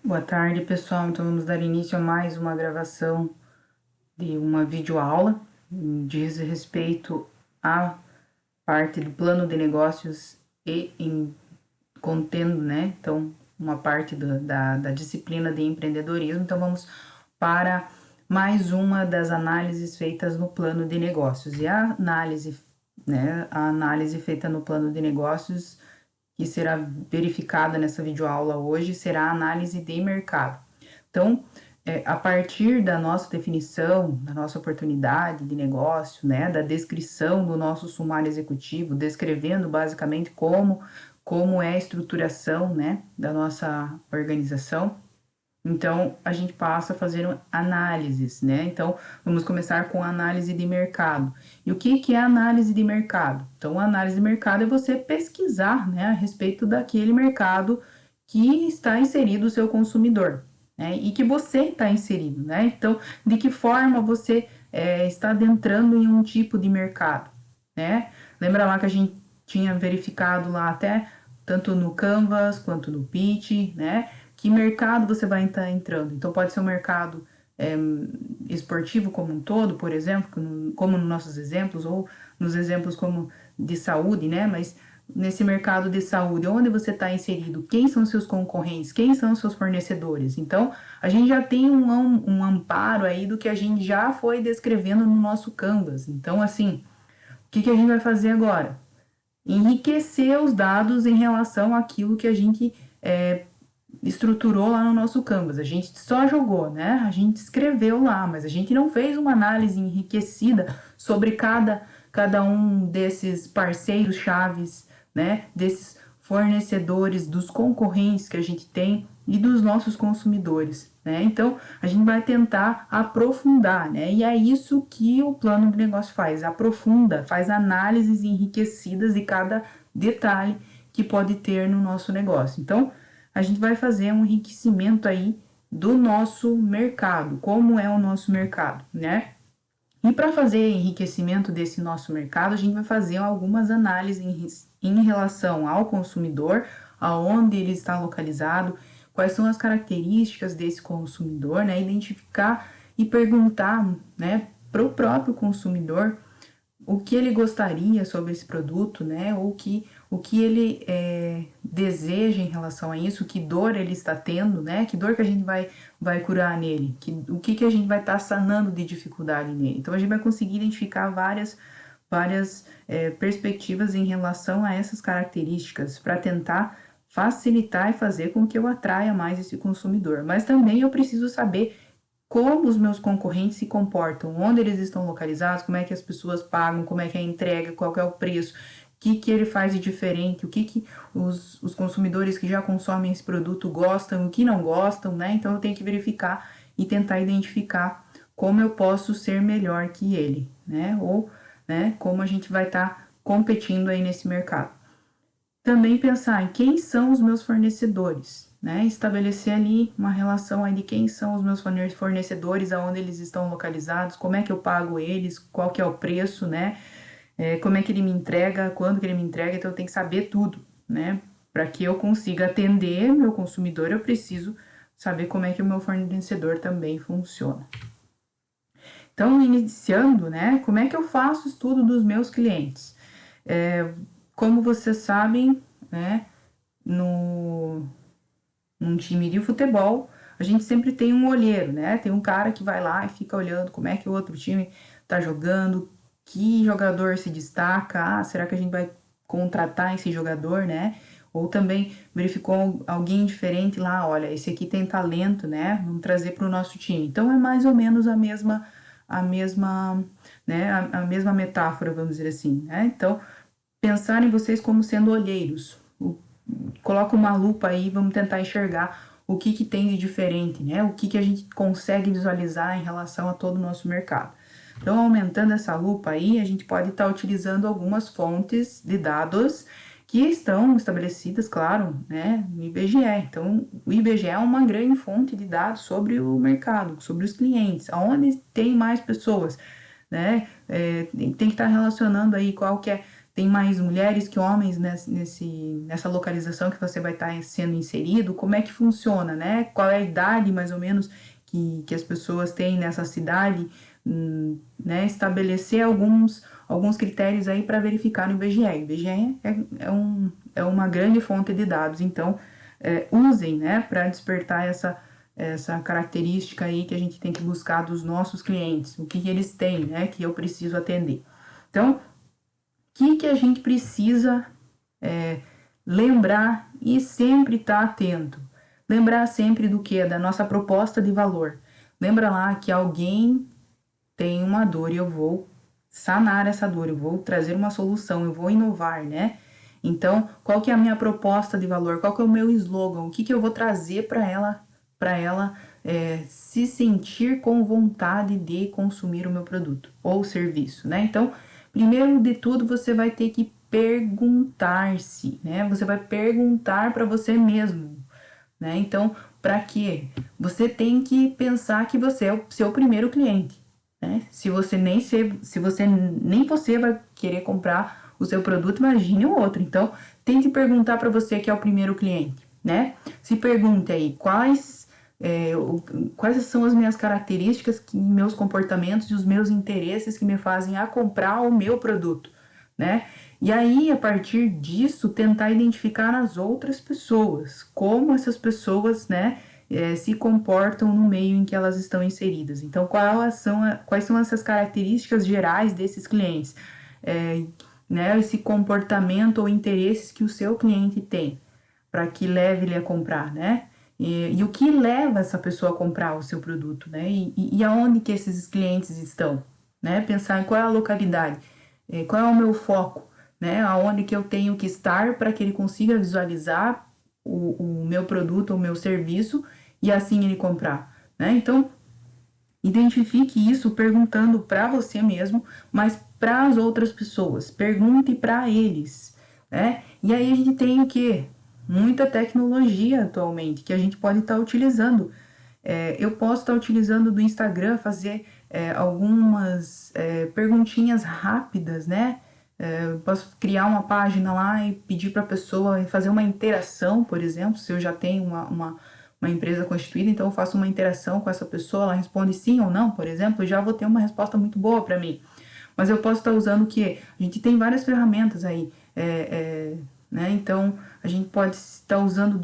Boa tarde, pessoal. Então, vamos dar início a mais uma gravação de uma videoaula. Diz respeito à parte do plano de negócios contendo, né? Então, uma parte da disciplina de empreendedorismo. Então, vamos para mais uma das análises feitas no plano de negócios. E a análise, né? A análise feita no plano de negócios que será verificada nessa videoaula hoje será a análise de mercado. Então, a partir da nossa definição, da nossa oportunidade de negócio, né, da descrição do nosso sumário executivo, descrevendo basicamente como é a estruturação, né, da nossa organização, então, a gente passa a fazer análises, né? Então, vamos começar com a análise de mercado. E o que é a análise de mercado? Então, a análise de mercado é você pesquisar, né, a respeito daquele mercado que está inserido o seu consumidor, né? E que você está inserido, né? Então, de que forma você está adentrando em um tipo de mercado, né? Lembra lá que a gente tinha verificado lá até, tanto no Canvas quanto no Pitch, né? Que mercado você vai estar entrando. Então, pode ser um mercado esportivo como um todo, por exemplo, como nos nossos exemplos, ou nos exemplos como de saúde, né? Mas nesse mercado de saúde, onde você está inserido, quem são seus concorrentes, quem são seus fornecedores. Então, a gente já tem um amparo aí do que a gente já foi descrevendo no nosso Canvas. Então, assim, o que a gente vai fazer agora? Enriquecer os dados em relação àquilo que a gente estruturou lá no nosso Canvas. A gente só jogou, né? A gente escreveu lá, mas a gente não fez uma análise enriquecida sobre cada um desses parceiros chaves, né? Desses fornecedores, dos concorrentes que a gente tem e dos nossos consumidores, né? Então, a gente vai tentar aprofundar, né? E é isso que o plano de negócio faz, aprofunda, faz análises enriquecidas de cada detalhe que pode ter no nosso negócio. Então, a gente vai fazer um enriquecimento aí do nosso mercado, como é o nosso mercado, né? E para fazer enriquecimento desse nosso mercado, a gente vai fazer algumas análises em relação ao consumidor, aonde ele está localizado, quais são as características desse consumidor, né? Identificar e perguntar, né, para o próprio consumidor o que ele gostaria sobre esse produto, né? Ou o que ele deseja em relação a isso, que dor ele está tendo, né? Que dor que a gente vai curar nele, o que a gente vai estar sanando de dificuldade nele. Então, a gente vai conseguir identificar várias perspectivas em relação a essas características para tentar facilitar e fazer com que eu atraia mais esse consumidor. Mas também eu preciso saber como os meus concorrentes se comportam, onde eles estão localizados, como é que as pessoas pagam, como é que é a entrega, qual que é o preço, o que ele faz de diferente, o que os consumidores que já consomem esse produto gostam, o que não gostam, né? Então eu tenho que verificar e tentar identificar como eu posso ser melhor que ele, né? Ou, né, como a gente vai estar competindo aí nesse mercado. Também pensar em quem são os meus fornecedores, né? Estabelecer ali uma relação aí de quem são os meus fornecedores, aonde eles estão localizados, como é que eu pago eles, qual que é o preço, né? Como é que ele me entrega, quando que ele me entrega, então eu tenho que saber tudo, né? Para que eu consiga atender meu consumidor, eu preciso saber como é que o meu fornecedor também funciona. Então, iniciando, né? Como é que eu faço o estudo dos meus clientes? Como vocês sabem, né? Num time de futebol, a gente sempre tem um olheiro, né? Tem um cara que vai lá e fica olhando como é que o outro time tá jogando, que jogador se destaca, será que a gente vai contratar esse jogador, né? Ou também verificou alguém diferente lá, olha, esse aqui tem talento, né? Vamos trazer para o nosso time. Então é mais ou menos a mesma, né? A mesma metáfora, vamos dizer assim, né? Então pensar em vocês como sendo olheiros. Coloca uma lupa aí, vamos tentar enxergar o que tem de diferente, né? O que a gente consegue visualizar em relação a todo o nosso mercado. Então, aumentando essa lupa aí, a gente pode estar utilizando algumas fontes de dados que estão estabelecidas, claro, né, no IBGE. Então, o IBGE é uma grande fonte de dados sobre o mercado, sobre os clientes, aonde tem mais pessoas, né? Tem que estar relacionando aí qual que é Tem mais mulheres que homens nessa localização que você vai estar sendo inserido? Como é que funciona, né? Qual é a idade, mais ou menos, que as pessoas têm nessa cidade, né? Estabelecer alguns critérios aí para verificar no IBGE. O IBGE é uma grande fonte de dados, então usem, né, para despertar essa característica aí que a gente tem que buscar dos nossos clientes, o que eles têm, né, que eu preciso atender. Então, que a gente precisa lembrar e sempre estar atento. Lembrar sempre do que? Da nossa proposta de valor. Lembra lá que alguém tem uma dor e eu vou sanar essa dor, eu vou trazer uma solução, eu vou inovar, né? Então, qual que é a minha proposta de valor? Qual que é o meu slogan? O que eu vou trazer para ela se sentir com vontade de consumir o meu produto ou serviço, né? Então, primeiro de tudo, você vai ter que perguntar-se, né? Você vai perguntar para você mesmo, né? Então, para quê? Você tem que pensar que você é o seu primeiro cliente, né? Se você nem você vai querer comprar o seu produto, imagine o outro. Então, tente perguntar para você que é o primeiro cliente, né? Se pergunte aí quais são as minhas características, meus comportamentos e os meus interesses que me fazem a comprar o meu produto, né? E aí, a partir disso, tentar identificar nas outras pessoas, como essas pessoas, né, se comportam no meio em que elas estão inseridas. Então, quais são essas características gerais desses clientes? Né, esse comportamento ou interesses que o seu cliente tem, para que leve ele a comprar, né? E o que leva essa pessoa a comprar o seu produto, né? E aonde que esses clientes estão, né? Pensar em qual é a localidade, qual é o meu foco, né? Aonde que eu tenho que estar para que ele consiga visualizar o meu produto, o meu serviço e assim ele comprar, né? Então, identifique isso perguntando para você mesmo, mas para as outras pessoas. Pergunte para eles, né? E aí a gente tem o quê? Muita tecnologia atualmente que a gente pode estar utilizando. Eu posso estar utilizando do Instagram, fazer algumas perguntinhas rápidas, né? Eu posso criar uma página lá e pedir para a pessoa fazer uma interação, por exemplo, se eu já tenho uma empresa constituída, então eu faço uma interação com essa pessoa, ela responde sim ou não, por exemplo, eu já vou ter uma resposta muito boa para mim. Mas eu posso estar usando o quê? A gente tem várias ferramentas aí, né? Então, a gente pode estar usando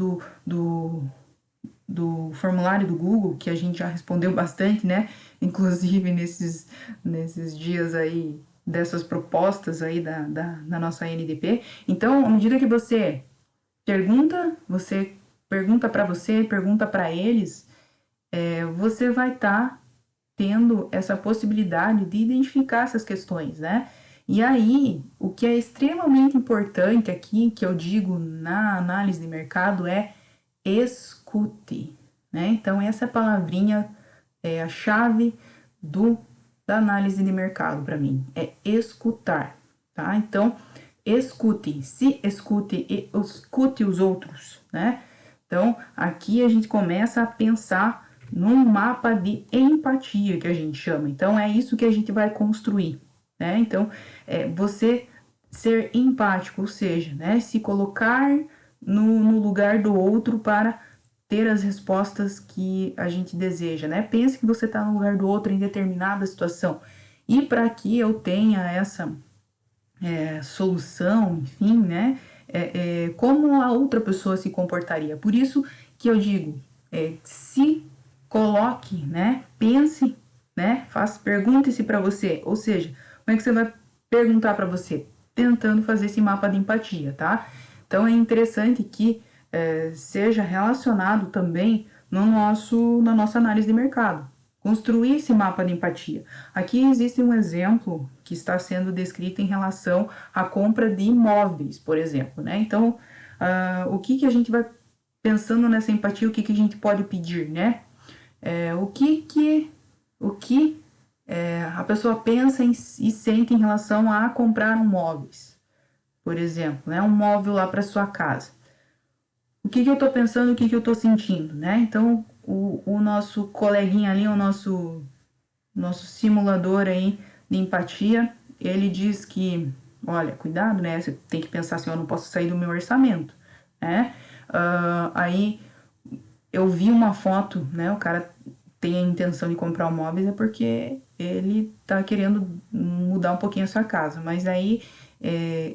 do formulário do Google, que a gente já respondeu bastante, né? Inclusive nesses dias aí, dessas propostas aí da nossa NDP. Então, à medida que você pergunta para você, pergunta para eles, você vai estar tendo essa possibilidade de identificar essas questões, né? E aí, o que é extremamente importante aqui, que eu digo na análise de mercado, é escute, né? Então, essa palavrinha é a chave da análise de mercado para mim, é escutar, tá? Então, se escute e escute os outros, né? Então, aqui a gente começa a pensar num mapa de empatia, que a gente chama. Então, é isso que a gente vai construir, né? Então, você ser empático, ou seja, né, se colocar no lugar do outro para ter as respostas que a gente deseja, né? Pense que você está no lugar do outro em determinada situação. E para que eu tenha essa solução, enfim, né? Como a outra pessoa se comportaria. Por isso que eu digo, se coloque, né? Pense, né? Pergunte-se para você. Ou seja, como é que você vai perguntar para você? Tentando fazer esse mapa de empatia, tá? Então é interessante que seja relacionado também na nossa análise de mercado. Construir esse mapa de empatia. Aqui existe um exemplo que está sendo descrito em relação à compra de imóveis, por exemplo, né? Então, o que a gente vai pensando nessa empatia, o que a gente pode pedir, né? O que a pessoa pensa e sente em relação a comprar um móveis, por exemplo, né? Um móvel lá para sua casa. O que eu tô pensando, o que eu tô sentindo, né? Então, o nosso coleguinha ali, o nosso simulador aí de empatia, ele diz que, olha, cuidado, né? Você tem que pensar assim, eu não posso sair do meu orçamento, né? Aí eu vi uma foto, né? O cara tem a intenção de comprar um móveis é porque ele tá querendo mudar um pouquinho a sua casa. Mas aí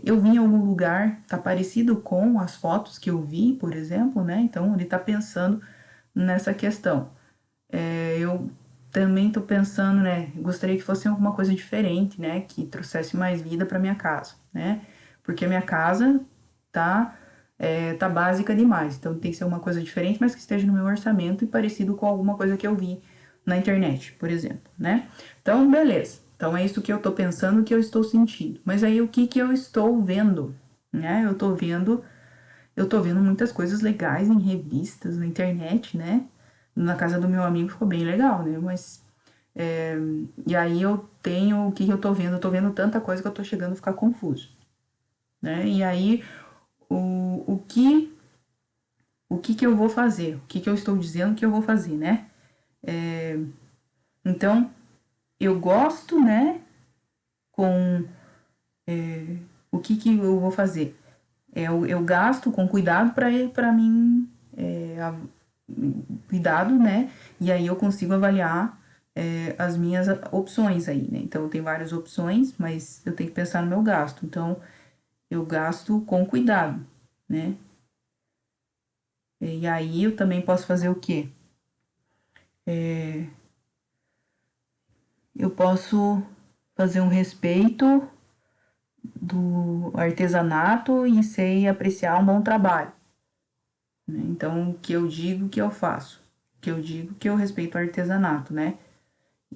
eu vi em algum lugar, tá parecido com as fotos que eu vi, por exemplo, né? Então ele tá pensando nessa questão. Eu também tô pensando, né? Gostaria que fosse alguma coisa diferente, né? Que trouxesse mais vida para minha casa, né? Porque a minha casa tá, tá básica demais. Então tem que ser uma coisa diferente, mas que esteja no meu orçamento e parecido com alguma coisa que eu vi na internet, por exemplo, né? Então, beleza. Então é isso que eu tô pensando, que eu estou sentindo. Mas aí o que que eu estou vendo, né? Eu tô vendo muitas coisas legais em revistas, na internet, né? Na casa do meu amigo ficou bem legal, né? Mas. E aí eu tenho. O que que eu tô vendo? Eu tô vendo tanta coisa que eu tô chegando a ficar confuso, né? E aí, o que. O que que eu vou fazer? O que que eu estou dizendo que eu vou fazer, né? Então, eu gosto, né? Com. O que que eu vou fazer? Eu gasto com cuidado para mim. Cuidado, né? E aí eu consigo avaliar as minhas opções aí, né? Então, tem várias opções, mas eu tenho que pensar no meu gasto. Então, eu gasto com cuidado, né? E aí eu também posso fazer o quê? Eu posso fazer um respeito do artesanato e sei apreciar um bom trabalho, né? Então, o que eu digo que eu faço? O que eu digo que eu respeito o artesanato, né?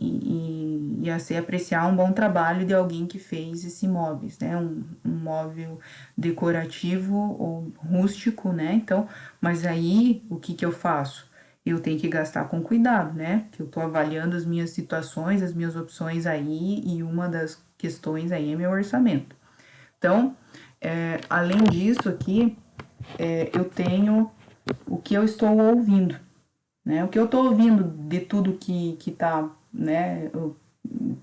E a ser apreciar um bom trabalho de alguém que fez esse móveis, né? Um móvel decorativo ou rústico, né? Então, mas aí o que que eu faço? Eu tenho que gastar com cuidado, né? Que eu tô avaliando as minhas situações, as minhas opções aí, e uma das questões aí é meu orçamento. Então, além disso aqui, eu tenho o que eu estou ouvindo, né? O que eu tô ouvindo de tudo que tá, né,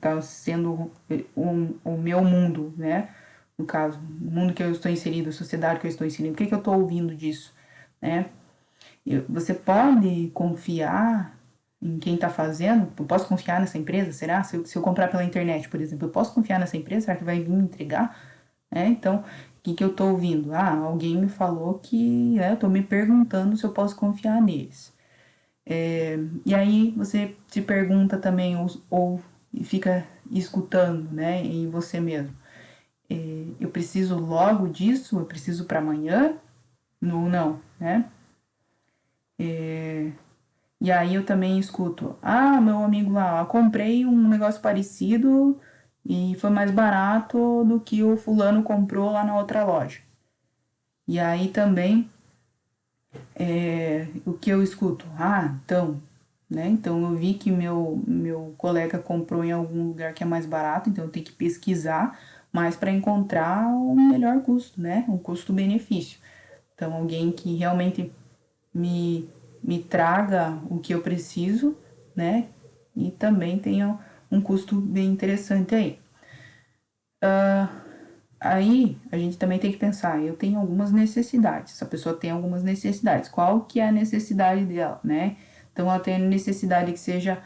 tá sendo o meu mundo, né? No caso, o mundo que eu estou inserido, a sociedade que eu estou inserido, o que que eu tô ouvindo disso, né? Você pode confiar em quem tá fazendo? Eu posso confiar nessa empresa? Será? Se eu comprar pela internet, por exemplo, eu posso confiar nessa empresa? Será que vai vir me entregar? Então, o que que eu tô ouvindo? Ah, alguém me falou que, né, eu tô me perguntando se eu posso confiar neles. E aí você se pergunta também, ou fica escutando, né, em você mesmo. Eu preciso logo disso? Eu preciso para amanhã? Não, né? E aí eu também escuto, ah, meu amigo lá, eu comprei um negócio parecido e foi mais barato do que o fulano comprou lá na outra loja. E aí também o que eu escuto? Ah, então, né? Então eu vi que meu colega comprou em algum lugar que é mais barato, então eu tenho que pesquisar mais para encontrar o melhor custo, né? Um custo-benefício. Então alguém que realmente me, me traga o que eu preciso, né? E também tenha um custo bem interessante aí. Aí a gente também tem que pensar, eu tenho algumas necessidades, essa pessoa tem algumas necessidades, qual que é a necessidade dela, né? Então ela tem a necessidade que seja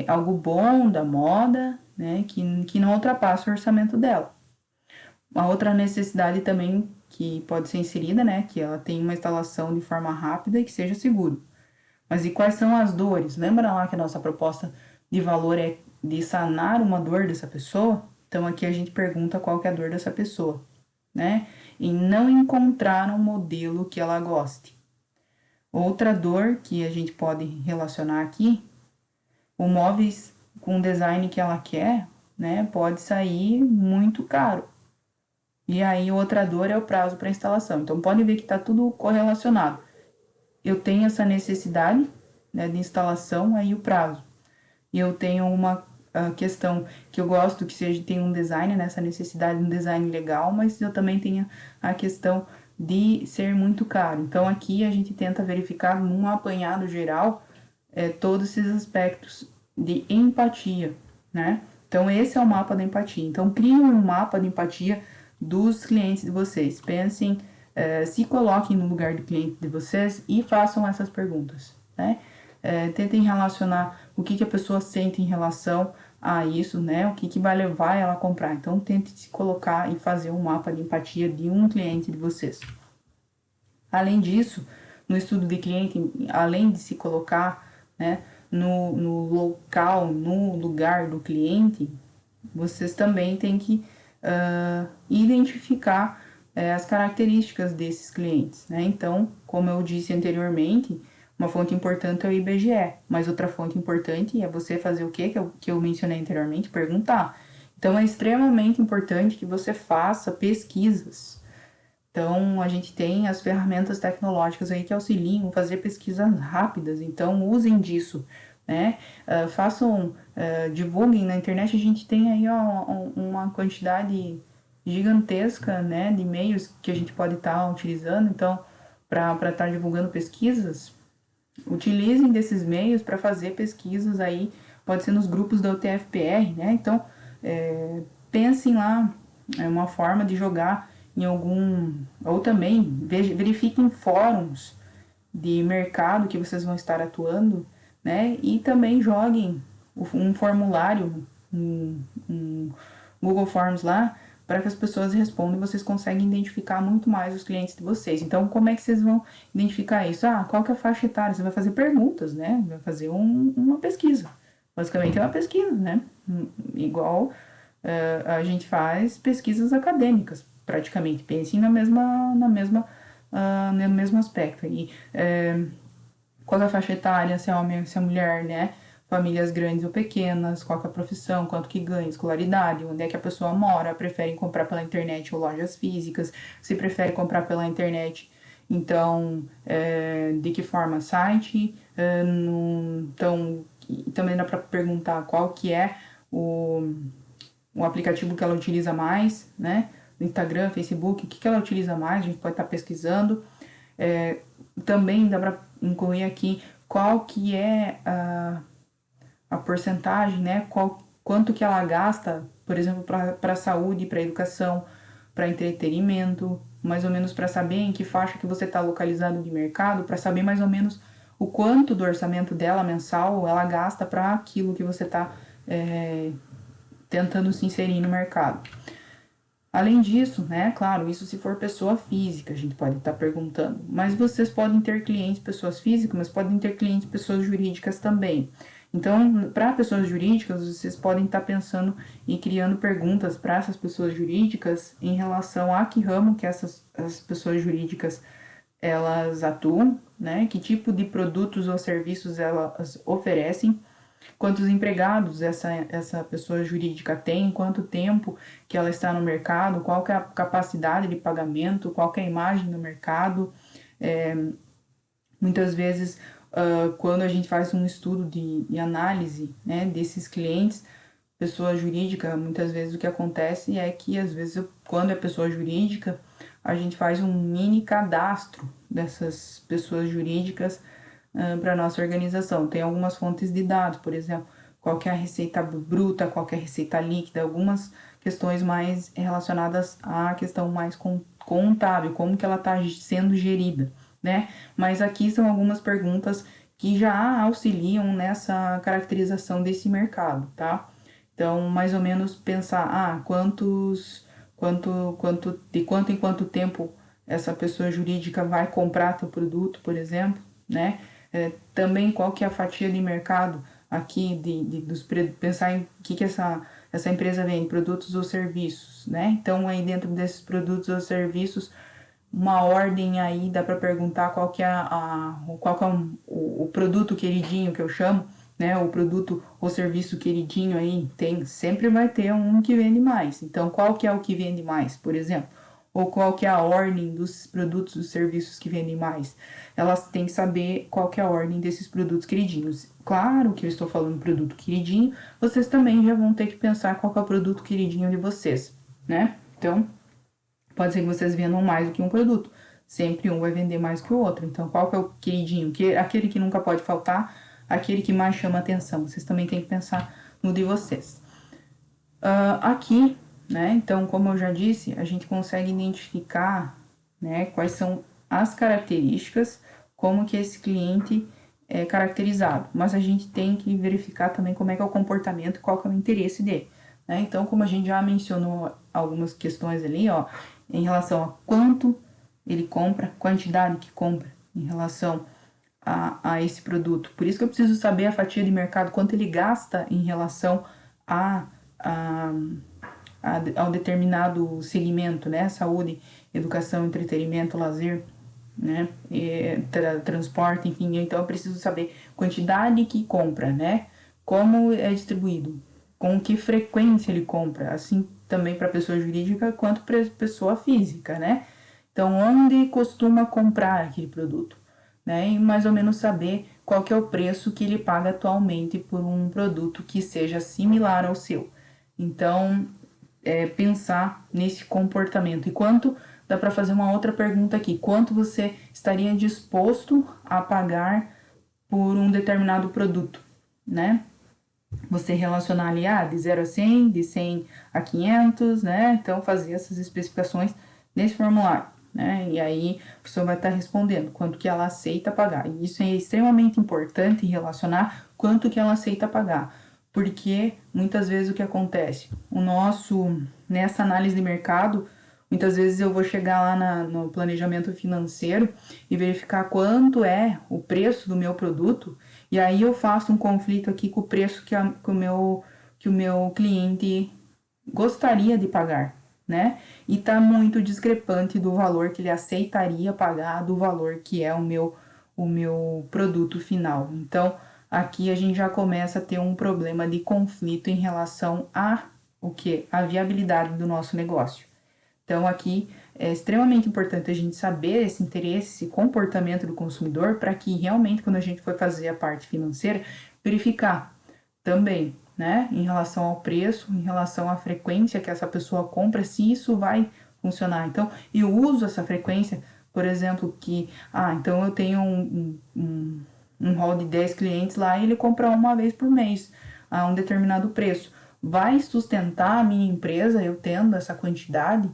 algo bom da moda, né? Que não ultrapasse o orçamento dela. Uma outra necessidade também que pode ser inserida, né? Que ela tem uma instalação de forma rápida e que seja seguro. Mas e quais são as dores? Lembra lá que a nossa proposta de valor é de sanar uma dor dessa pessoa? Então aqui a gente pergunta qual que é a dor dessa pessoa, né? E não encontrar um modelo que ela goste. Outra dor que a gente pode relacionar aqui, o móveis com o design que ela quer, né, pode sair muito caro. E aí outra dor é o prazo para instalação. Então pode ver que está tudo correlacionado. Eu tenho essa necessidade, né, de instalação, aí o prazo. E eu tenho uma questão que eu gosto que seja tem um design, nessa necessidade de um design legal, mas eu também tenho a questão de ser muito caro. Então aqui a gente tenta verificar num apanhado geral todos esses aspectos de empatia, né? Então esse é o mapa da empatia. Então crie um mapa de empatia dos clientes de vocês. Pensem, se coloquem no lugar do cliente de vocês e façam essas perguntas, né? Tentem relacionar o que a pessoa sente em relação a isso, né? O que vai levar ela a comprar. Então, tente se colocar e fazer um mapa de empatia de um cliente de vocês. Além disso, no estudo de cliente, além de se colocar, né, no local, no lugar do cliente, vocês também têm que identificar as características desses clientes, né? Então, como eu disse anteriormente, uma fonte importante é o IBGE, mas outra fonte importante é você fazer o quê? Que eu mencionei anteriormente, perguntar. Então, é extremamente importante que você faça pesquisas. Então, a gente tem as ferramentas tecnológicas aí que auxiliam a fazer pesquisas rápidas, então usem disso, né? Divulguem na internet, a gente tem aí uma quantidade gigantesca, né, de meios que a gente pode estar utilizando, então, para estar divulgando pesquisas, utilizem desses meios para fazer pesquisas aí, pode ser nos grupos da UTFPR, né? Então, pensem lá, é uma forma de jogar em algum, ou também verifiquem fóruns de mercado que vocês vão estar atuando, né? E também joguem um formulário, um Google Forms lá, para que as pessoas respondam e vocês conseguem identificar muito mais os clientes de vocês. Então, como é que vocês vão identificar isso? Qual que é a faixa etária? Você vai fazer perguntas, né? Vai fazer uma pesquisa. Basicamente é uma pesquisa, né? Igual a gente faz pesquisas acadêmicas, praticamente. Pensem no mesmo aspecto. E qual é a faixa etária, se é homem ou se é mulher, né? Famílias grandes ou pequenas, qual é a profissão, quanto que ganha, escolaridade, onde é que a pessoa mora, prefere comprar pela internet ou lojas físicas, se prefere comprar pela internet, então, de que forma site, então, também dá para perguntar qual que é o aplicativo que ela utiliza mais, né? No Instagram, Facebook, o que ela utiliza mais, a gente pode estar pesquisando. Também dá para incluir aqui qual que é a porcentagem, né? Quanto que ela gasta, por exemplo, para a saúde, para a educação, para entretenimento, mais ou menos para saber em que faixa que você está localizado de mercado, para saber mais ou menos o quanto do orçamento dela mensal ela gasta para aquilo que você está tentando se inserir no mercado. Além disso, né, claro, isso se for pessoa física, a gente pode estar perguntando, mas vocês podem ter clientes pessoas físicas, mas podem ter clientes pessoas jurídicas também. Então, para pessoas jurídicas, vocês podem estar pensando e criando perguntas para essas pessoas jurídicas em relação a que ramo que as pessoas jurídicas elas atuam, né, que tipo de produtos ou serviços elas oferecem, quantos empregados essa pessoa jurídica tem, quanto tempo que ela está no mercado, qual que é a capacidade de pagamento, qual que é a imagem no mercado. Muitas vezes, quando a gente faz um estudo de análise, né, desses clientes, pessoa jurídica, muitas vezes o que acontece é que, às vezes, quando é pessoa jurídica, a gente faz um mini cadastro dessas pessoas jurídicas para a nossa organização. Tem algumas fontes de dados, por exemplo, qual que é a receita bruta, qual que é a receita líquida, algumas questões mais relacionadas à questão mais contábil, como que ela está sendo gerida, né? Mas aqui são algumas perguntas que já auxiliam nessa caracterização desse mercado, tá? Então, mais ou menos pensar, de quanto em quanto tempo essa pessoa jurídica vai comprar teu produto, por exemplo, né? Também qual que é a fatia de mercado aqui, pensar em que essa empresa vende, produtos ou serviços, né? Então, aí dentro desses produtos ou serviços, uma ordem aí, dá para perguntar qual que é o produto queridinho que eu chamo, né? O produto ou serviço queridinho aí, sempre vai ter um que vende mais. Então, qual que é o que vende mais, por exemplo? Ou qual que é a ordem dos produtos, dos serviços que vendem mais. Elas têm que saber qual que é a ordem desses produtos queridinhos. Claro que eu estou falando produto queridinho, vocês também já vão ter que pensar qual que é o produto queridinho de vocês, né? Então, pode ser que vocês vendam mais do que um produto. Sempre um vai vender mais que o outro. Então, qual que é o queridinho? Aquele que nunca pode faltar, aquele que mais chama atenção. Vocês também têm que pensar no de vocês. Aqui, né? Então, como eu já disse, a gente consegue identificar, né, quais são as características, como que esse cliente é caracterizado. Mas a gente tem que verificar também como é que é o comportamento e qual que é o interesse dele, né? Então, como a gente já mencionou algumas questões ali, ó, em relação a quanto ele compra, quantidade que compra, em relação a esse produto. Por isso que eu preciso saber a fatia de mercado, quanto ele gasta em relação a ao determinado segmento, né? Saúde, educação, entretenimento, lazer, né? Transporte, enfim. Então, eu preciso saber quantidade que compra, né? Como é distribuído, com que frequência ele compra, assim também para pessoa jurídica quanto para pessoa física, né? Então, onde costuma comprar aquele produto, né? E mais ou menos saber qual que é o preço que ele paga atualmente por um produto que seja similar ao seu. Então, pensar nesse comportamento. E quanto, dá para fazer uma outra pergunta aqui, quanto você estaria disposto a pagar por um determinado produto, né? Você relacionar ali, de 0 a 100, de 100 a 500, né? Então, fazer essas especificações nesse formulário, né? E aí, a pessoa vai estar respondendo quanto que ela aceita pagar. E isso é extremamente importante relacionar quanto que ela aceita pagar. Porque, muitas vezes, o que acontece? Nessa análise de mercado, muitas vezes eu vou chegar lá no planejamento financeiro e verificar quanto é o preço do meu produto, e aí eu faço um conflito aqui com o preço que o meu cliente gostaria de pagar, né? E tá muito discrepante do valor que ele aceitaria pagar do valor que é o meu produto final. Então, aqui a gente já começa a ter um problema de conflito em relação a o que? A viabilidade do nosso negócio. Então, aqui é extremamente importante a gente saber esse interesse, esse comportamento do consumidor, para que realmente, quando a gente for fazer a parte financeira, verificar também, né, em relação ao preço, em relação à frequência que essa pessoa compra, se isso vai funcionar. Então, eu uso essa frequência, por exemplo, então eu tenho um hall de 10 clientes lá e ele compra uma vez por mês a um determinado preço. Vai sustentar a minha empresa eu tendo essa quantidade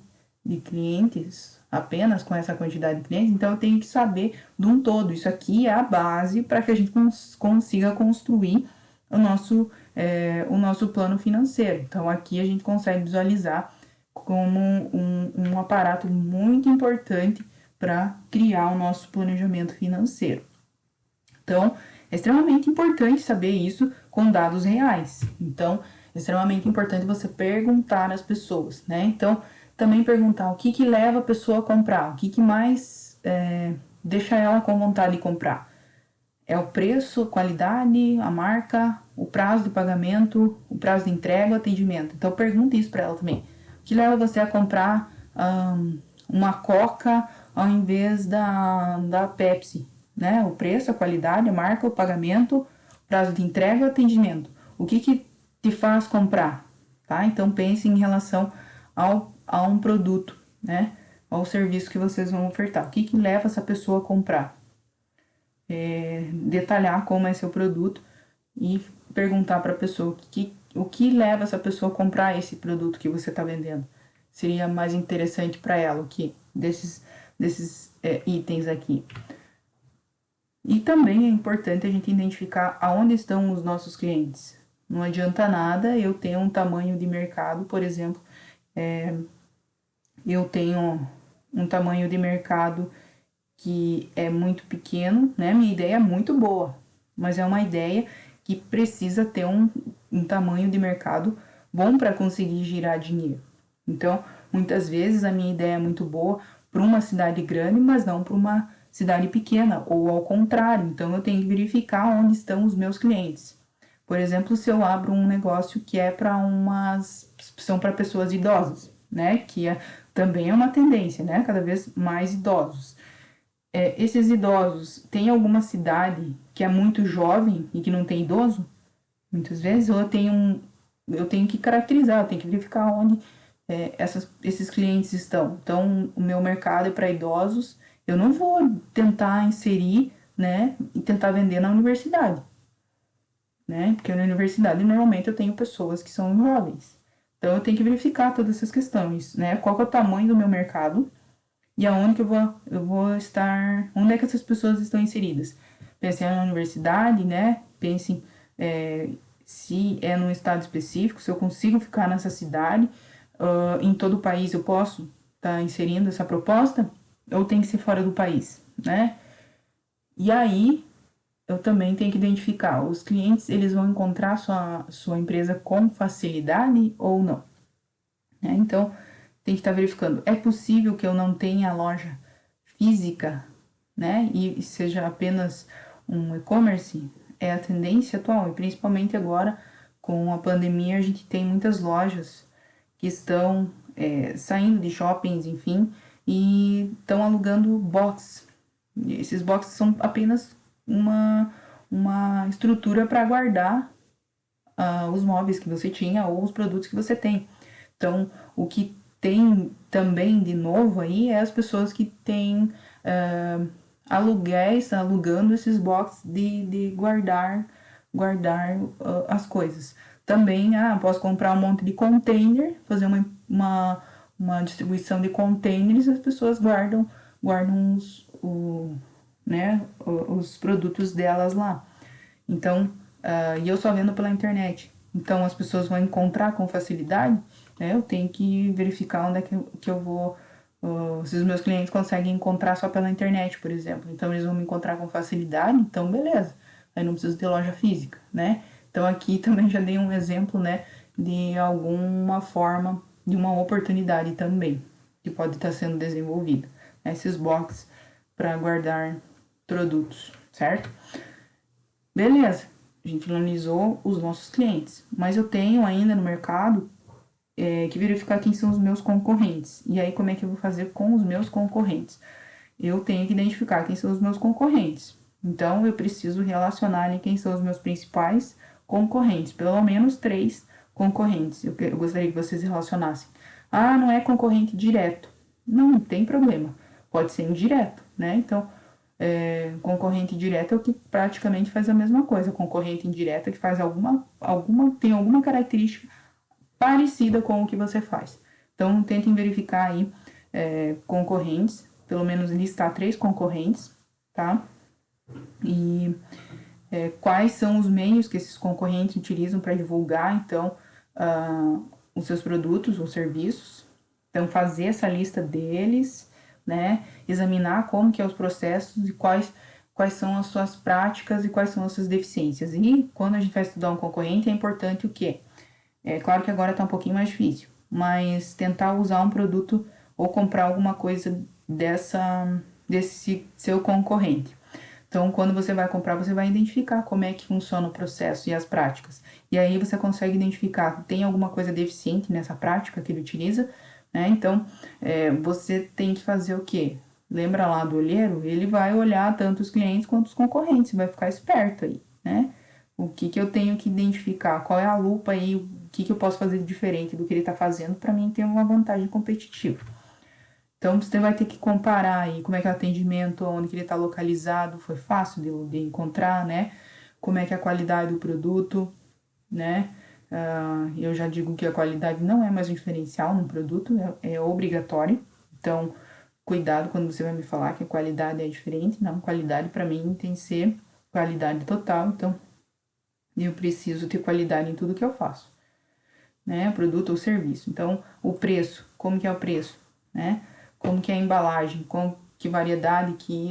de clientes, apenas com essa quantidade de clientes? Então eu tenho que saber de um todo. Isso aqui é a base para que a gente consiga construir o nosso plano financeiro. Então aqui a gente consegue visualizar como um aparato muito importante para criar o nosso planejamento financeiro. Então, é extremamente importante saber isso com dados reais. Então, é extremamente importante você perguntar às pessoas, né? Então, também perguntar o que leva a pessoa a comprar, o que mais deixa ela com vontade de comprar. É o preço, a qualidade, a marca, o prazo de pagamento, o prazo de entrega, o atendimento. Então, pergunte isso para ela também. O que leva você a comprar uma Coca ao invés da Pepsi? Né? O preço, a qualidade, a marca, o pagamento, o prazo de entrega, o atendimento. O que te faz comprar? Tá? Então, pense em relação a um produto, né? Ao serviço que vocês vão ofertar. O que leva essa pessoa a comprar? Detalhar como é seu produto e perguntar para a pessoa o que leva essa pessoa a comprar esse produto que você está vendendo. Seria mais interessante para ela o que desses itens aqui. E também é importante a gente identificar aonde estão os nossos clientes. Não adianta nada eu ter um tamanho de mercado, por exemplo, eu tenho um tamanho de mercado que é muito pequeno, né? Minha ideia é muito boa, mas é uma ideia que precisa ter um tamanho de mercado bom para conseguir girar dinheiro. Então, muitas vezes a minha ideia é muito boa para uma cidade grande, mas não para uma cidade pequena, ou ao contrário. Então, eu tenho que verificar onde estão os meus clientes. Por exemplo, se eu abro um negócio que é são para pessoas idosas, né? Também é uma tendência, né? Cada vez mais idosos. Esses idosos, tem alguma cidade que é muito jovem e que não tem idoso? Muitas vezes eu tenho que caracterizar, eu tenho que verificar onde esses clientes estão. Então, o meu mercado é para idosos, eu não vou tentar inserir, né, e tentar vender na universidade, né? Porque na universidade normalmente eu tenho pessoas que são jovens. Então, eu tenho que verificar todas essas questões, né? Qual que é o tamanho do meu mercado e aonde que eu vou estar, onde é que essas pessoas estão inseridas. Pensem na universidade, né? Pensem se é num estado específico, se eu consigo ficar nessa cidade, em todo o país eu posso estar inserindo essa proposta, ou tem que ser fora do país, né? E aí, eu também tenho que identificar, os clientes, eles vão encontrar sua empresa com facilidade ou não, né? Então, tem que estar verificando, é possível que eu não tenha loja física, né? E seja apenas um e-commerce? É a tendência atual, e principalmente agora, com a pandemia, a gente tem muitas lojas que estão saindo de shoppings, enfim, e estão alugando box. Esses boxes são apenas uma estrutura para guardar os móveis que você tinha ou os produtos que você tem. Então, o que tem também de novo aí é as pessoas que têm aluguéis, alugando esses boxes de guardar as coisas. Também, posso comprar um monte de container, fazer uma distribuição de containers, as pessoas guardam os produtos delas lá. Então, e eu só vendo pela internet. Então, as pessoas vão encontrar com facilidade, né? Eu tenho que verificar onde é que eu vou, se os meus clientes conseguem encontrar só pela internet, por exemplo. Então, eles vão me encontrar com facilidade, então beleza. Aí não preciso ter loja física, né? Então, aqui também já dei um exemplo, né, de alguma forma, de uma oportunidade também, que pode estar sendo desenvolvida. Esses boxes para guardar produtos, certo? Beleza, a gente finalizou os nossos clientes, mas eu tenho ainda no mercado que verificar quem são os meus concorrentes. E aí, como é que eu vou fazer com os meus concorrentes? Eu tenho que identificar quem são os meus concorrentes. Então, eu preciso relacionar ali quem são os meus principais concorrentes, pelo menos 3 concorrentes. Eu gostaria que vocês relacionassem. Ah, não é concorrente direto. Não tem problema. Pode ser indireto, né? Então, concorrente direto é o que praticamente faz a mesma coisa. Concorrente indireta que faz tem alguma característica parecida com o que você faz. Então, tentem verificar aí concorrentes, pelo menos listar 3 concorrentes, tá? E quais são os meios que esses concorrentes utilizam para divulgar, então, os seus produtos ou serviços. Então, fazer essa lista deles, né? Examinar como que é os processos e quais são as suas práticas e quais são as suas deficiências. E quando a gente vai estudar um concorrente, é importante o quê? É claro que agora está um pouquinho mais difícil, mas tentar usar um produto ou comprar alguma coisa desse seu concorrente. Então, quando você vai comprar, você vai identificar como é que funciona o processo e as práticas. E aí você consegue identificar, tem alguma coisa deficiente nessa prática que ele utiliza, né? Então, você tem que fazer o quê? Lembra lá do olheiro? Ele vai olhar tanto os clientes quanto os concorrentes, vai ficar esperto aí, né? O que eu tenho que identificar? Qual é a lupa aí? O que eu posso fazer de diferente do que ele está fazendo para mim ter uma vantagem competitiva? Então, você vai ter que comparar aí como é que é o atendimento, onde que ele está localizado, foi fácil de encontrar, né? Como é que é a qualidade do produto, né? Eu já digo que a qualidade não é mais um diferencial no produto, é obrigatório. Então, cuidado quando você vai me falar que a qualidade é diferente. Não, qualidade para mim tem que ser qualidade total. Então, eu preciso ter qualidade em tudo que eu faço, né? Produto ou serviço. Então, o preço, como que é o preço, né? Como que é a embalagem, que variedade que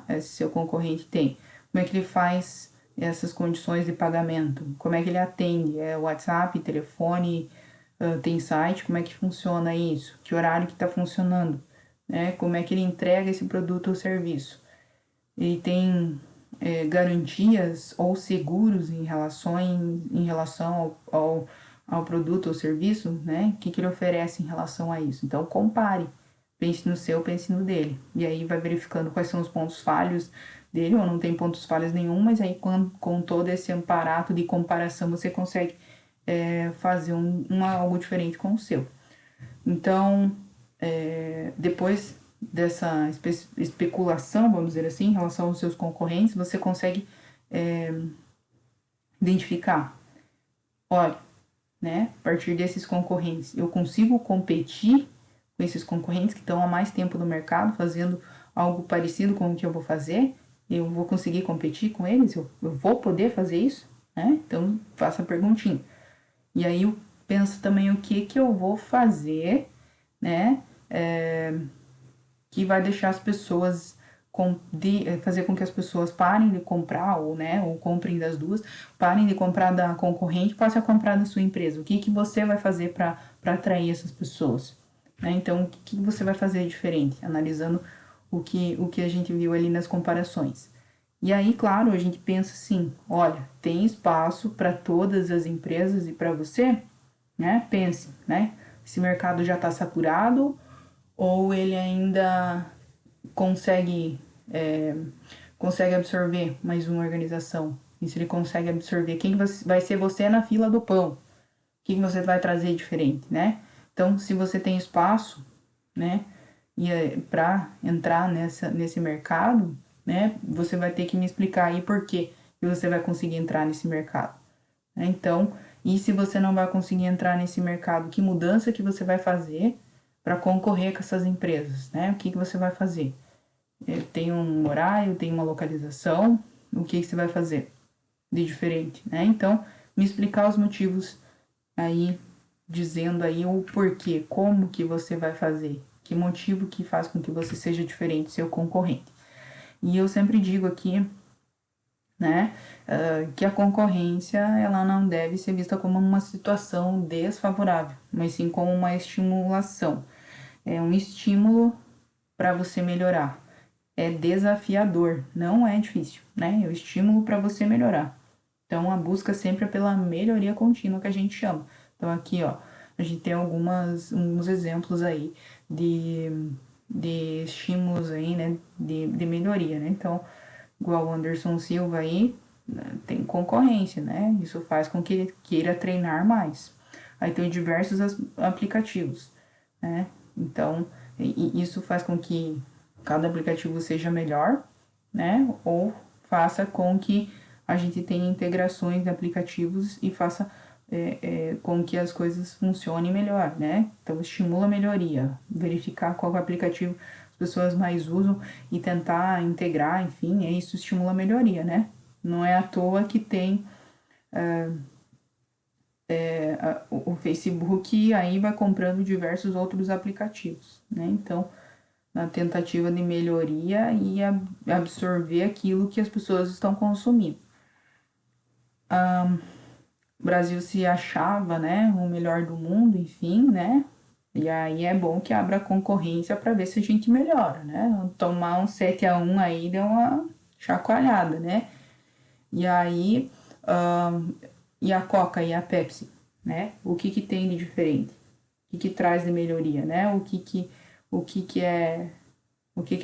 esse seu concorrente tem, como é que ele faz essas condições de pagamento, como é que ele atende, WhatsApp, telefone, tem site, como é que funciona isso, que horário que está funcionando, né? Como é que ele entrega esse produto ou serviço. Ele tem garantias ou seguros em relação ao produto ou serviço, né? O que ele oferece em relação a isso. Então, compare. Pense no seu, pense no dele. E aí vai verificando quais são os pontos falhos dele, ou não tem pontos falhos nenhum, mas aí com todo esse aparato de comparação você consegue fazer algo diferente com o seu. Então, depois dessa especulação, vamos dizer assim, em relação aos seus concorrentes, você consegue identificar. Olha, né? A partir desses concorrentes, eu consigo competir com esses concorrentes que estão há mais tempo no mercado fazendo algo parecido com o que eu vou fazer? Eu vou conseguir competir com eles? Eu vou poder fazer isso? Né? Então, faça a perguntinha. E aí eu penso também o que eu vou fazer, né? Que vai deixar as pessoas fazer com que as pessoas parem de comprar, ou, né, ou comprem das duas, parem de comprar da concorrente, passem a comprar da sua empresa. O que você vai fazer para atrair essas pessoas? Né? Então, o que você vai fazer diferente? Analisando o que a gente viu ali nas comparações. E aí, claro, a gente pensa assim, olha, tem espaço para todas as empresas e para você, né? Pense, né? Esse mercado já está saturado ou ele ainda consegue, consegue absorver mais uma organização? E se ele consegue absorver, quem vai ser você na fila do pão? O que você vai trazer diferente, né? Então, se você tem espaço, né, e para entrar nesse mercado, né, você vai ter que me explicar aí por que você vai conseguir entrar nesse mercado. Né? Então, e se você não vai conseguir entrar nesse mercado, que mudança que você vai fazer para concorrer com essas empresas, né? O que você vai fazer? Tem um horário, tem uma localização, o que você vai fazer de diferente, né? Então, me explicar os motivos aí, dizendo aí o porquê, como que você vai fazer, que motivo que faz com que você seja diferente do seu concorrente. E eu sempre digo aqui, né, que a concorrência, ela não deve ser vista como uma situação desfavorável, mas sim como uma estimulação. É um estímulo para você melhorar. É desafiador, não é difícil, né? É o estímulo para você melhorar. Então, a busca sempre é pela melhoria contínua que a gente chama. Então, aqui, ó, a gente tem uns exemplos aí de estímulos aí, né, de melhoria, né? Então, igual o Anderson Silva aí, né, tem concorrência, né? Isso faz com que ele queira treinar mais. Aí tem diversos aplicativos, né? Então, isso faz com que cada aplicativo seja melhor, né? Ou faça com que a gente tenha integrações de aplicativos e faça com que as coisas funcionem melhor, né? Então, estimula a melhoria, verificar qual aplicativo as pessoas mais usam e tentar integrar, enfim, isso estimula a melhoria, né? Não é à toa que tem o Facebook aí vai comprando diversos outros aplicativos, né? Então, na tentativa de melhoria e absorver aquilo que as pessoas estão consumindo. O Brasil se achava, né, o melhor do mundo, enfim, né? E aí é bom que abra concorrência para ver se a gente melhora, né? Tomar um 7-1 aí deu uma chacoalhada, né? E aí, e a Coca e a Pepsi, né? O que tem de diferente? O que traz de melhoria, né? O que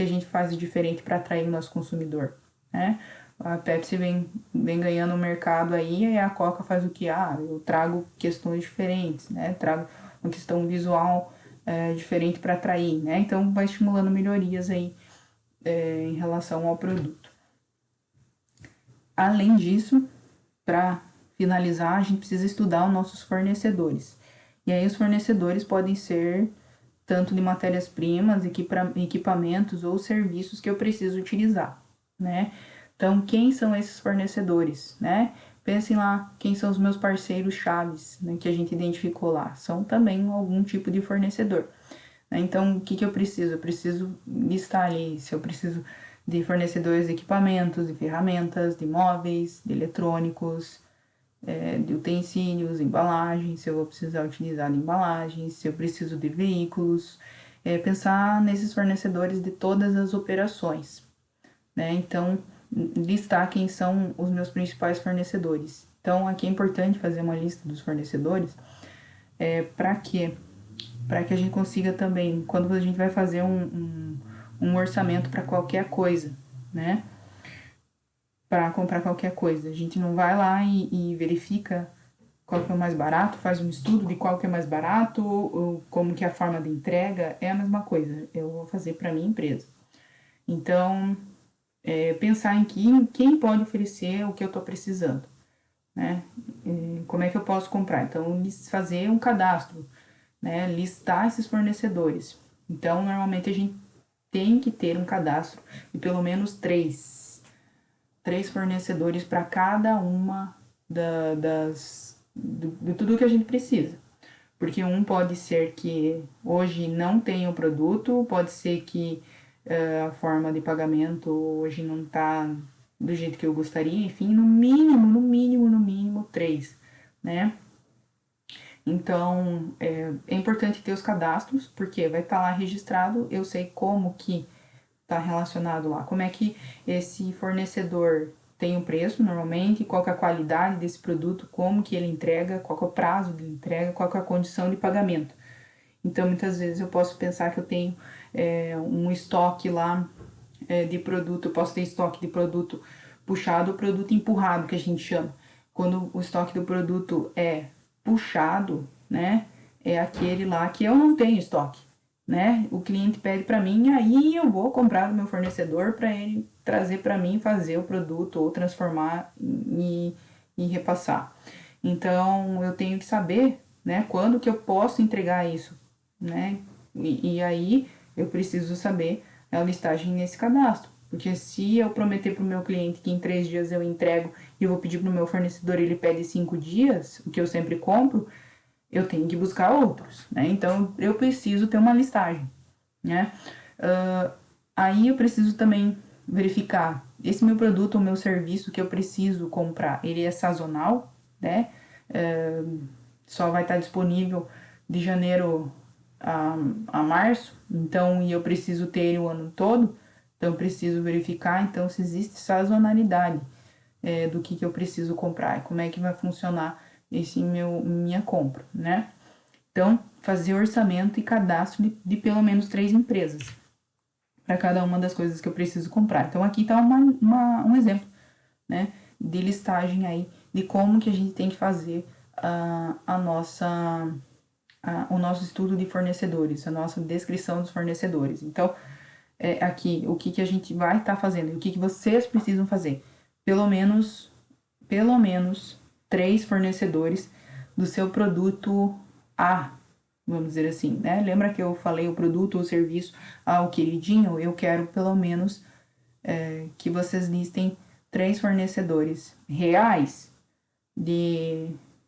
a gente faz de diferente para atrair o nosso consumidor, né? A Pepsi vem ganhando o mercado aí e a Coca faz o que? Ah, eu trago questões diferentes, né? Trago uma questão visual diferente para atrair, né? Então vai estimulando melhorias aí em relação ao produto. Além disso, para finalizar, a gente precisa estudar os nossos fornecedores. E aí os fornecedores podem ser tanto de matérias-primas, equipamentos ou serviços que eu preciso utilizar, né? Então, quem são esses fornecedores, né? Pensem lá, quem são os meus parceiros chaves, né, que a gente identificou lá. São também algum tipo de fornecedor. Né? Então, o que eu preciso? Eu preciso listar ali se eu preciso de fornecedores de equipamentos, de ferramentas, de móveis, de eletrônicos, de utensílios, embalagens, se eu vou precisar utilizar de embalagens, se eu preciso de veículos, pensar nesses fornecedores de todas as operações, né? Então, listar quem são os meus principais fornecedores. Então, aqui é importante fazer uma lista dos fornecedores, para quê? Para que a gente consiga também, quando a gente vai fazer um orçamento para qualquer coisa, né? Para comprar qualquer coisa. A gente não vai lá e verifica qual que é o mais barato, faz um estudo de qual que é mais barato, ou como que é a forma de entrega, é a mesma coisa. Eu vou fazer para minha empresa. Então, pensar em quem pode oferecer o que eu estou precisando, né? como é que eu posso comprar? Então, fazer um cadastro, né? Listar esses fornecedores. Então, normalmente a gente tem que ter um cadastro de pelo menos três fornecedores para cada uma de tudo que a gente precisa. Porque um pode ser que hoje não tenha o produto, pode ser que a forma de pagamento hoje não está do jeito que eu gostaria, enfim, no mínimo três, né? Então, é importante ter os cadastros, porque vai estar lá registrado, eu sei como que está relacionado lá, como é que esse fornecedor tem o preço normalmente, qual que é a qualidade desse produto, como que ele entrega, qual que é o prazo de entrega, qual que é a condição de pagamento. Então, muitas vezes eu posso pensar que eu tenho um estoque lá de produto, eu posso ter estoque de produto puxado ou produto empurrado, que a gente chama. Quando o estoque do produto é puxado, né, é aquele lá que eu não tenho estoque, né? O cliente pede para mim, aí eu vou comprar do meu fornecedor para ele trazer para mim, fazer o produto ou transformar e repassar. Então, eu tenho que saber, né, quando que eu posso entregar isso, né? E aí eu preciso saber a listagem nesse cadastro. Porque se eu prometer para o meu cliente que em 3 dias eu entrego e eu vou pedir para o meu fornecedor ele pede 5 dias, o que eu sempre compro, eu tenho que buscar outros, né? Então eu preciso ter uma listagem, né? Aí eu preciso também verificar esse meu produto ou meu serviço que eu preciso comprar, ele é sazonal, né? Só vai estar disponível de janeiro a março, então, e eu preciso ter ele o ano todo, então eu preciso verificar, então, se existe sazonalidade do que eu preciso comprar e como é que vai funcionar minha compra, né? Então, fazer orçamento e cadastro de pelo menos 3 empresas para cada uma das coisas que eu preciso comprar. Então, aqui está um exemplo, né, de listagem aí de como que a gente tem que fazer o nosso estudo de fornecedores, a nossa descrição dos fornecedores. Então, aqui, o que a gente vai estar fazendo e o que vocês precisam fazer. Pelo menos 3 fornecedores do seu produto A, vamos dizer assim, né? Lembra que eu falei o produto ou serviço ao queridinho? Eu quero pelo menos que vocês listem 3 fornecedores reais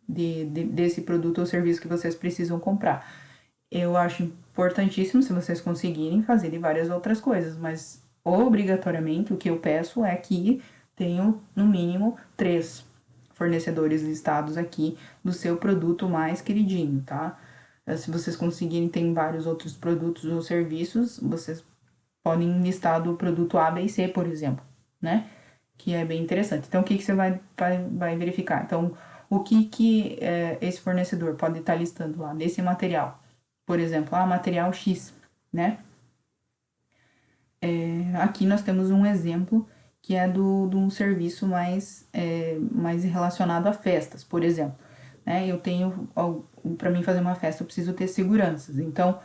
desse produto ou serviço que vocês precisam comprar. Eu acho importantíssimo se vocês conseguirem fazer de várias outras coisas, mas obrigatoriamente o que eu peço é que tenham no mínimo 3 fornecedores listados aqui do seu produto mais queridinho, tá? Se vocês conseguirem, tem vários outros produtos ou serviços, vocês podem listar do produto A, B e C, por exemplo, né? Que é bem interessante. Então, o que você vai verificar? Então, o que esse fornecedor pode estar listando lá nesse material? Por exemplo, material X, né? Aqui nós temos um exemplo que é de um serviço mais relacionado a festas, por exemplo. Né? Eu tenho, para mim fazer uma festa, eu preciso ter seguranças. Então,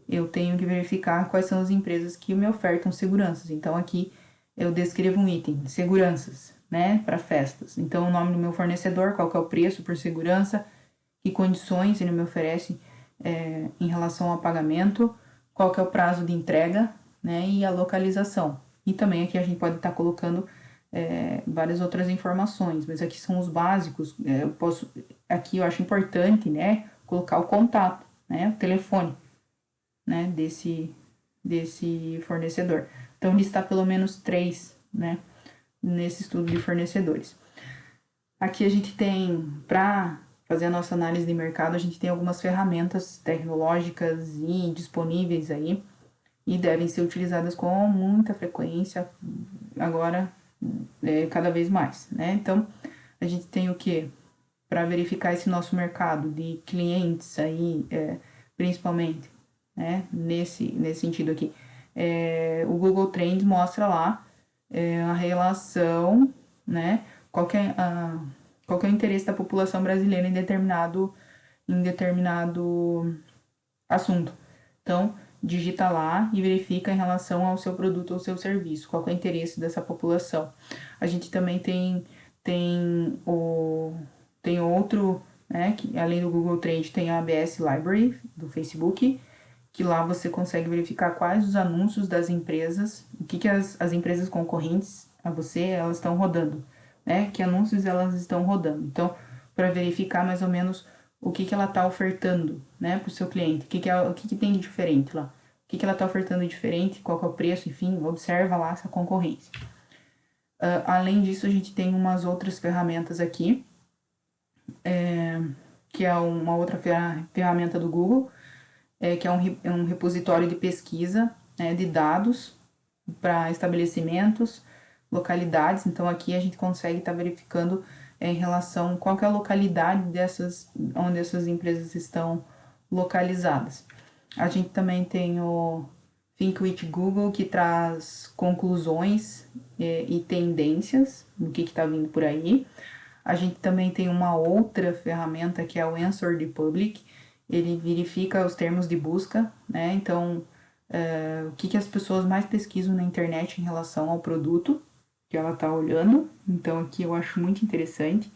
eu tenho que verificar quais são as empresas que me ofertam seguranças. Então, aqui eu descrevo um item, seguranças, né, para festas. Então, o nome do meu fornecedor, qual que é o preço por segurança, que condições ele me oferece em relação ao pagamento, qual que é o prazo de entrega, né, e a localização. E também aqui a gente pode estar colocando várias outras informações, mas aqui são os básicos. Aqui eu acho importante, né, colocar o contato, né, o telefone, né, desse fornecedor. Então, listar pelo menos 3, né, nesse estudo de fornecedores. Aqui a gente tem, para fazer a nossa análise de mercado, a gente tem algumas ferramentas tecnológicas e disponíveis aí e devem ser utilizadas com muita frequência agora, cada vez mais, né? Então, a gente tem o que? Para verificar esse nosso mercado de clientes aí, principalmente, né? Nesse sentido aqui. O Google Trends mostra lá a relação, né? Qual que é o interesse da população brasileira em determinado assunto. Então, digita lá e verifica em relação ao seu produto ou seu serviço, qual que é o interesse dessa população. A gente também tem tem outro, né, que além do Google Trend tem a ABS Library do Facebook, que lá você consegue verificar quais os anúncios das empresas, o que as empresas concorrentes a você, elas estão rodando, né? Que anúncios elas estão rodando. Então, para verificar mais ou menos o que ela está ofertando, né, para o seu cliente, o que tem de diferente lá, o que ela está ofertando de diferente, qual que é o preço, enfim, observa lá essa concorrência. Além disso, a gente tem umas outras ferramentas aqui, que é uma outra ferramenta do Google, que é um repositório de pesquisa, né, de dados para estabelecimentos, localidades. Então, aqui a gente consegue estar verificando em relação qual que é a localidade onde essas empresas estão localizadas. A gente também tem o Think with Google, que traz conclusões e tendências do que está vindo por aí. A gente também tem uma outra ferramenta que é o Answer the Public. Ele verifica os termos de busca, né? Então, o que as pessoas mais pesquisam na internet em relação ao produto que ela está olhando. Então, aqui eu acho muito interessante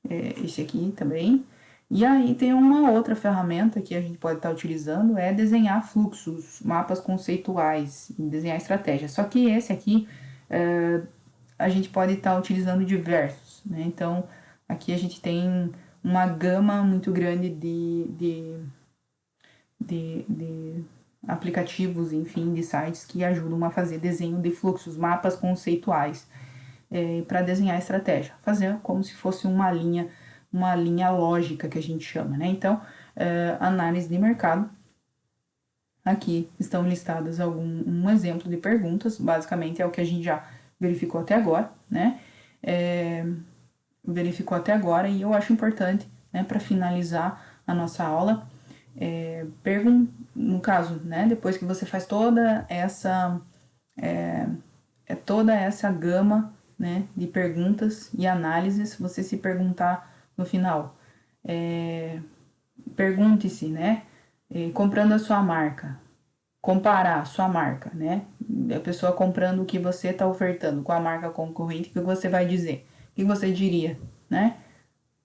esse aqui também. E aí tem uma outra ferramenta que a gente pode estar utilizando, é desenhar fluxos, mapas conceituais, desenhar estratégias. Só que esse aqui, a gente pode estar utilizando diversos, né? Então, aqui a gente tem uma gama muito grande de aplicativos, enfim, de sites que ajudam a fazer desenho de fluxos, mapas conceituais, para desenhar estratégia, fazer como se fosse uma linha lógica que a gente chama, né? Então, análise de mercado. Aqui estão listadas um exemplo de perguntas, basicamente é o que a gente já verificou até agora, né? Verificou até agora, e eu acho importante, né, para finalizar a nossa aula, no caso, né, depois que você faz toda essa gama, né, de perguntas e análises, você se perguntar no final, pergunte-se, né, comprando a sua marca, comparar a sua marca, né, a pessoa comprando o que você está ofertando com a marca concorrente, o que você vai dizer? O que você diria, né?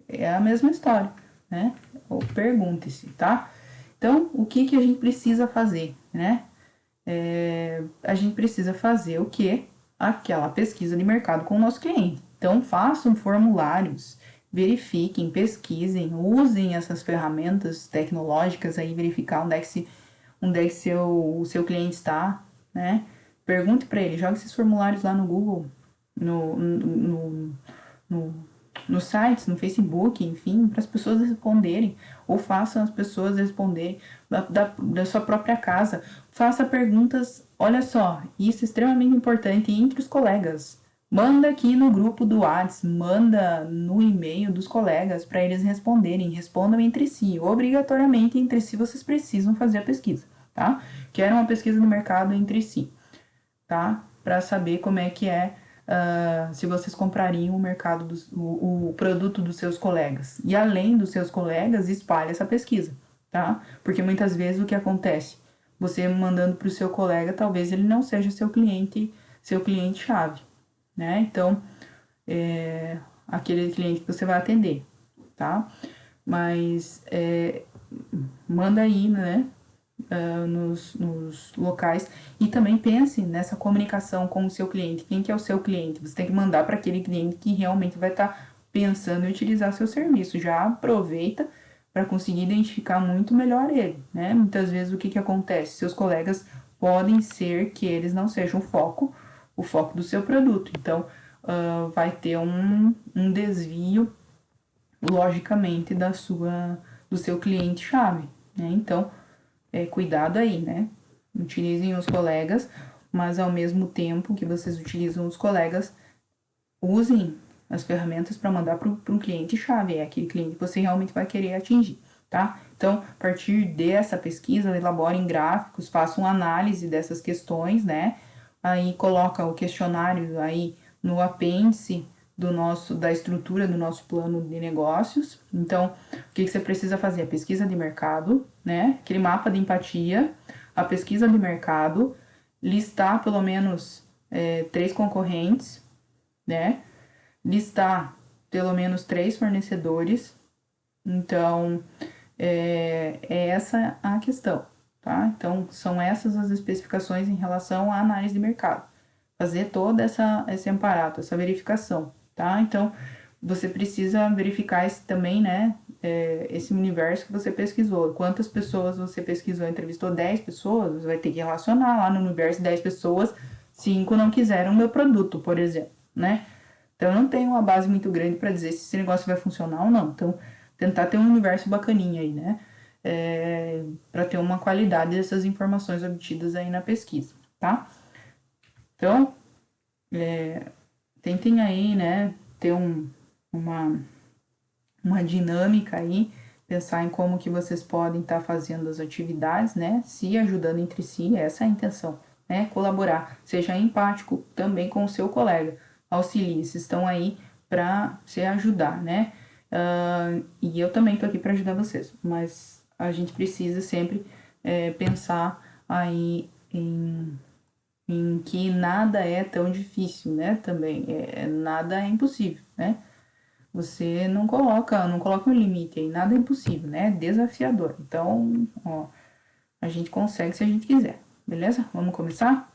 É a mesma história, né? Ou pergunte-se, tá? Então, o que a gente precisa fazer, né? A gente precisa fazer o quê? Aquela pesquisa de mercado com o nosso cliente. Então, façam formulários, verifiquem, pesquisem, usem essas ferramentas tecnológicas aí, verificar onde é que o seu cliente está, né? Pergunte para ele, jogue esses formulários lá no Google, nos sites, no Facebook, enfim, para as pessoas responderem, ou façam as pessoas responderem da sua própria casa. Faça perguntas, olha só, isso é extremamente importante entre os colegas. Manda aqui no grupo do WhatsApp, manda no e-mail dos colegas para eles responderem. Respondam entre si, obrigatoriamente entre si vocês precisam fazer a pesquisa, tá? Quero uma pesquisa no mercado entre si, tá? Para saber como é que se vocês comprariam o produto dos seus colegas. E além dos seus colegas, espalhe essa pesquisa, tá? Porque muitas vezes o que acontece? Você mandando para o seu colega, talvez ele não seja seu cliente-chave, né? Então, aquele cliente que você vai atender, tá? Mas manda aí, né? Nos locais, e também pense nessa comunicação com o seu cliente. Quem que é o seu cliente? Você tem que mandar para aquele cliente que realmente vai estar pensando em utilizar seu serviço. Já aproveita para conseguir identificar muito melhor ele, né? Muitas vezes o que acontece? Seus colegas podem ser que eles não sejam o foco do seu produto. Então, vai ter um desvio, logicamente, do seu cliente-chave, né? Então, cuidado aí, né? Utilizem os colegas, mas ao mesmo tempo que vocês utilizam os colegas, usem as ferramentas para mandar para um cliente-chave, é aquele cliente que você realmente vai querer atingir, tá? Então, a partir dessa pesquisa, elaborem gráficos, façam análise dessas questões, né? Aí coloca o questionário aí no apêndice da estrutura do nosso plano de negócios. Então, o que você precisa fazer? A pesquisa de mercado, né? Aquele mapa de empatia, a pesquisa de mercado, listar pelo menos 3 concorrentes, né? Listar pelo menos 3 fornecedores. Então, é essa a questão, tá? Então, são essas as especificações em relação à análise de mercado. Fazer todo esse aparato, essa verificação, tá? Então, você precisa verificar esse também, né? Esse universo que você pesquisou. Quantas pessoas você pesquisou? Entrevistou 10 pessoas? Você vai ter que relacionar lá no universo de 10 pessoas, 5 não quiseram o meu produto, por exemplo, né? Então, eu não tenho uma base muito grande para dizer se esse negócio vai funcionar ou não. Então, tentar ter um universo bacaninha aí, né? Para ter uma qualidade dessas informações obtidas aí na pesquisa, tá? Então, tentem aí, né, ter uma dinâmica aí, pensar em como que vocês podem estar fazendo as atividades, né, se ajudando entre si, essa é a intenção, né, colaborar, seja empático também com o seu colega, auxilie, vocês estão aí para se ajudar, né, e eu também tô aqui para ajudar vocês, mas a gente precisa sempre pensar aí em que nada é tão difícil, né? Também nada é impossível, né? Você não coloca um limite aí, nada é impossível, né? É desafiador. Então, ó, a gente consegue se a gente quiser, beleza? Vamos começar?